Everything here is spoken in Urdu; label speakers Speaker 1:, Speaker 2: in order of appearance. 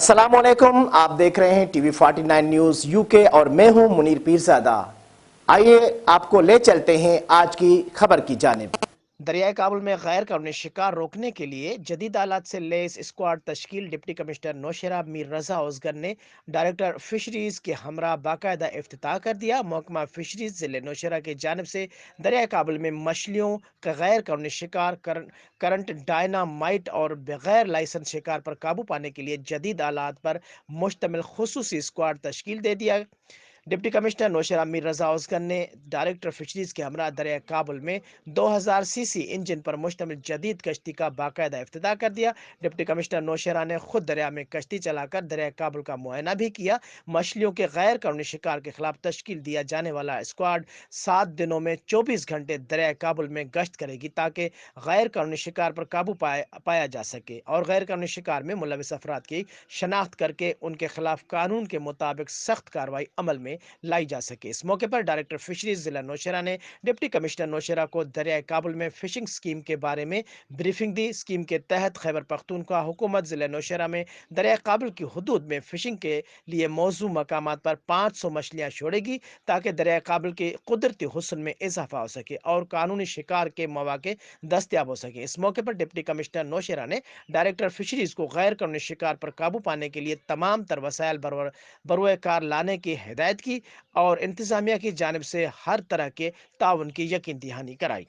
Speaker 1: السلام علیکم، آپ دیکھ رہے ہیں ٹی وی 49 نیوز یو کے اور میں ہوں منیر پیرزادہ۔ آئیے آپ کو لے چلتے ہیں آج کی خبر کی جانب۔ دریائے کابل میں غیر قانونی شکار روکنے کے لیے جدید آلات سے لیس اسکواڈ تشکیل۔ ڈپٹی کمشنر نوشہرہ میر رضا اوزگر نے ڈائریکٹر فشریز کے ہمراہ باقاعدہ افتتاح کر دیا۔ محکمہ فشریز ضلع نوشہرہ کی جانب سے دریائے کابل میں مچھلیوں کا غیر قانونی شکار، کرنٹ، ڈائنامائٹ اور بغیر لائسنس شکار پر قابو پانے کے لیے جدید آلات پر مشتمل خصوصی اسکواڈ تشکیل دے دیا۔ ڈپٹی کمشنر نوشہرہ میر رضا اوزگر نے ڈائریکٹر فشریز کے ہمراہ دریائے کابل میں 2000 سی سی انجن پر مشتمل جدید کشتی کا باقاعدہ افتتاح کر دیا۔ ڈپٹی کمشنر نوشہرہ نے خود دریا میں کشتی چلا کر دریائے کابل کا معائنہ بھی کیا۔ مچھلیوں کے غیر قانونی شکار کے خلاف تشکیل دیا جانے والا اسکواڈ 7 دنوں میں 24 گھنٹے دریائے کابل میں گشت کرے گی تاکہ غیر قانونی شکار پر قابو پایا جا سکے اور غیر قانونی شکار میں ملوث افراد کی شناخت کر کے ان کے خلاف قانون کے مطابق سخت کارروائی عمل میں لائی جا سکے۔ اس موقع پر ڈائریکٹر فشریز ضلع نوشہرہ نے ڈپٹی کمشنر نوشہرہ کو دریائے کابل میں فشنگ اسکیم کے بارے میں بریفنگ دی۔ اسکیم کے تحت خیبر پختونخوا حکومت ضلع نوشہرہ میں دریائے کابل کی حدود میں فشنگ کے لیے موزوں مقامات پر 500 مچھلیاں چھوڑے گی تاکہ دریائے کابل کے قدرتی حسن میں اضافہ ہو سکے اور قانونی شکار کے مواقع دستیاب ہو سکے۔ اس موقع پر ڈپٹی کمشنر نوشہرہ نے ڈائریکٹر فشریز کو غیر قانونی شکار پر قابو پانے کے لیے تمام تر وسائل بروئے کار لانے کی ہدایت کی اور انتظامیہ کی جانب سے ہر طرح کے تعاون کی یقین دہانی کرائی۔